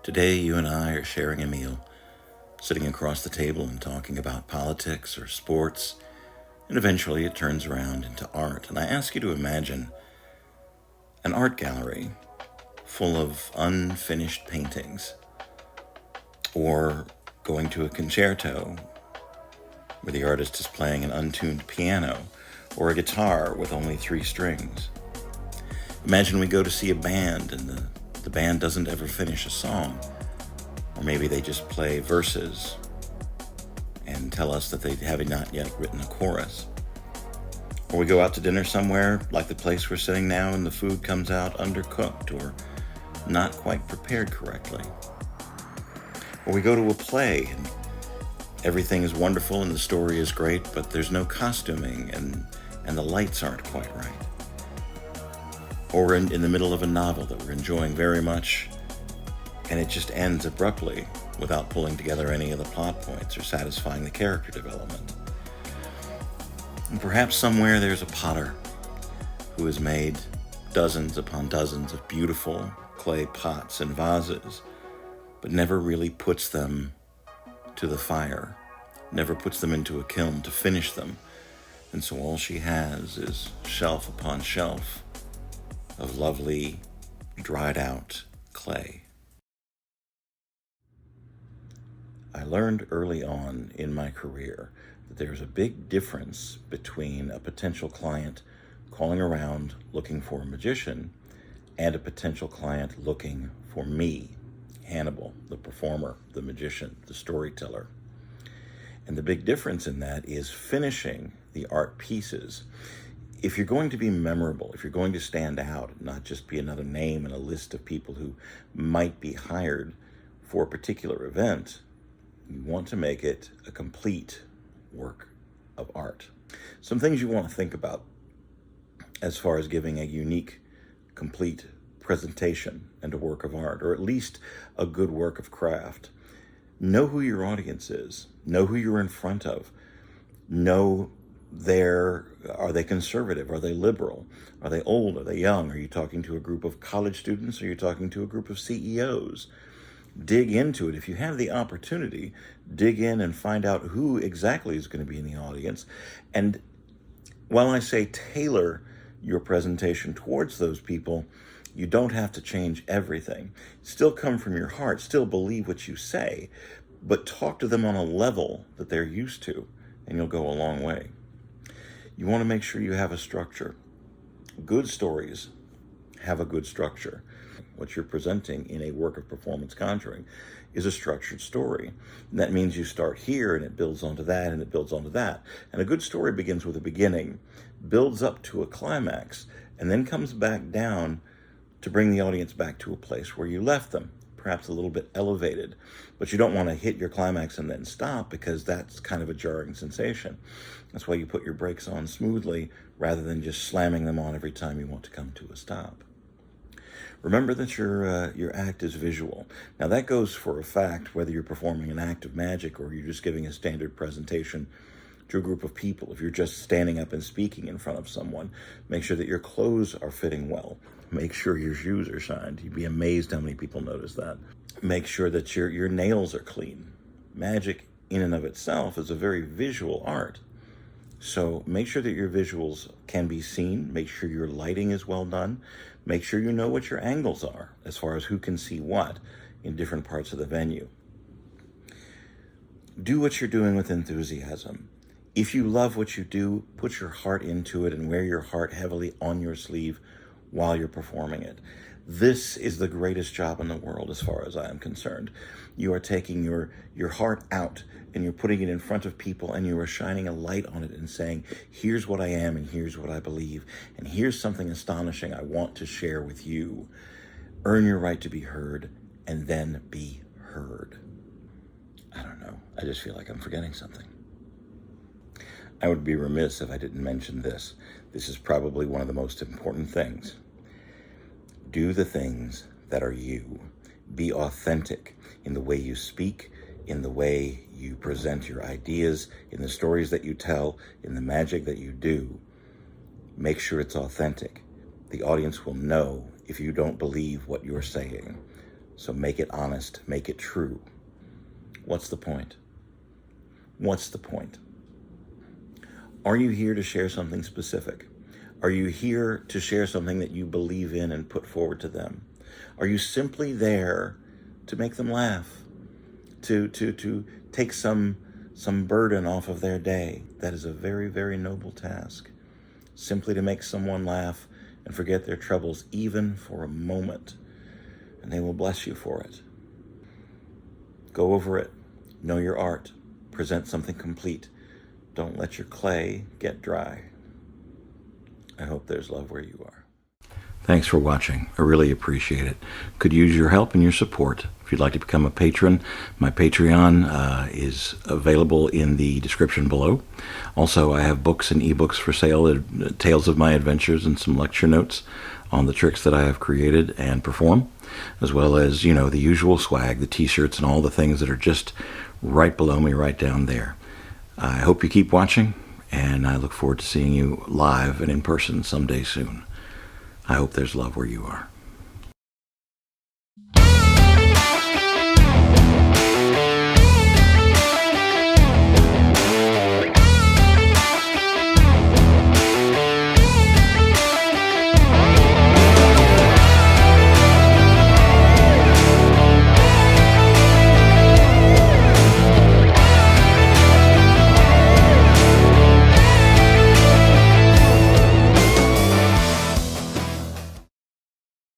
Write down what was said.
Today, you and I are sharing a meal, sitting across the table and talking about politics or sports, and eventually it turns around into art. And I ask you to imagine an art gallery full of unfinished paintings, or going to a concerto where the artist is playing an untuned piano or a guitar with only 3 strings. Imagine we go to see a band and the band doesn't ever finish a song, or maybe they just play verses and tell us that they have not yet written a chorus. Or we go out to dinner somewhere like the place we're sitting now and the food comes out undercooked or not quite prepared correctly. Or we go to a play and everything is wonderful and the story is great, but there's no costuming and the lights aren't quite right. Or we're in the middle of a novel that we're enjoying very much, and it just ends abruptly without pulling together any of the plot points or satisfying the character development. And perhaps somewhere there's a potter who has made dozens upon dozens of beautiful clay pots and vases, but never really puts them to the fire, never puts them into a kiln to finish them. And so all she has is shelf upon shelf of lovely, dried out clay. I learned early on in my career that there's a big difference between a potential client calling around looking for a magician and a potential client looking for me, Hannibal, the performer, the magician, the storyteller. And the big difference in that is finishing the art pieces. If you're going to be memorable, if you're going to stand out, not just be another name in a list of people who might be hired for a particular event, you want to make it a complete work of art. Some things you want to think about as far as giving a unique, complete presentation and a work of art, or at least a good work of craft. Know who your audience is. Know who you're in front of. Know are they conservative? Are they liberal? Are they old? Are they young? Are you talking to a group of college students? Or are you talking to a group of CEOs? Dig into it. If you have the opportunity, dig in and find out who exactly is going to be in the audience. And while I say tailor your presentation towards those people, you don't have to change everything. Still come from your heart, still believe what you say, but talk to them on a level that they're used to, and you'll go a long way. You want to make sure you have a structure. Good stories have a good structure. What you're presenting in a work of performance conjuring is a structured story. And that means you start here and it builds onto that and it builds onto that. And a good story begins with a beginning, builds up to a climax, and then comes back down to bring the audience back to a place where you left them, perhaps a little bit elevated. But you don't want to hit your climax and then stop, because that's kind of a jarring sensation. That's why you put your brakes on smoothly rather than just slamming them on every time you want to come to a stop. Remember that your act is visual. Now that goes for a fact whether you're performing an act of magic or you're just giving a standard presentation to a group of people. If you're just standing up and speaking in front of someone, make sure that your clothes are fitting well. Make sure your shoes are shined. You'd be amazed how many people notice that. Make sure that your nails are clean. Magic in and of itself is a very visual art. So make sure that your visuals can be seen. Make sure your lighting is well done. Make sure you know what your angles are as far as who can see what in different parts of the venue. Do what you're doing with enthusiasm. If you love what you do, put your heart into it and wear your heart heavily on your sleeve while you're performing it. This is the greatest job in the world as far as I am concerned. You are taking your heart out and you're putting it in front of people and you are shining a light on it and saying, here's what I am and here's what I believe. And here's something astonishing I want to share with you. Earn your right to be heard and then be heard. I don't know. I just feel like I'm forgetting something. I would be remiss if I didn't mention this. This is probably one of the most important things. Do the things that are you. Be authentic in the way you speak, in the way you present your ideas, in the stories that you tell, in the magic that you do. Make sure it's authentic. The audience will know if you don't believe what you're saying. So make it honest, make it true. What's the point? What's the point? Are you here to share something specific? Are you here to share something that you believe in and put forward to them? Are you simply there to make them laugh? To take some burden off of their day? That is a very, very noble task. Simply to make someone laugh and forget their troubles, even for a moment, and they will bless you for it. Go over it. Know your art. Present something complete. Don't let your clay get dry. I hope there's love where you are. Thanks for watching. I really appreciate it. Could use your help and your support. If you'd like to become a patron, my Patreon is available in the description below. Also, I have books and ebooks for sale, tales of my adventures and some lecture notes on the tricks that I have created and perform, as well as, the usual swag, the t-shirts and all the things that are just right below me, right down there. I hope you keep watching, and I look forward to seeing you live and in person someday soon. I hope there's love where you are.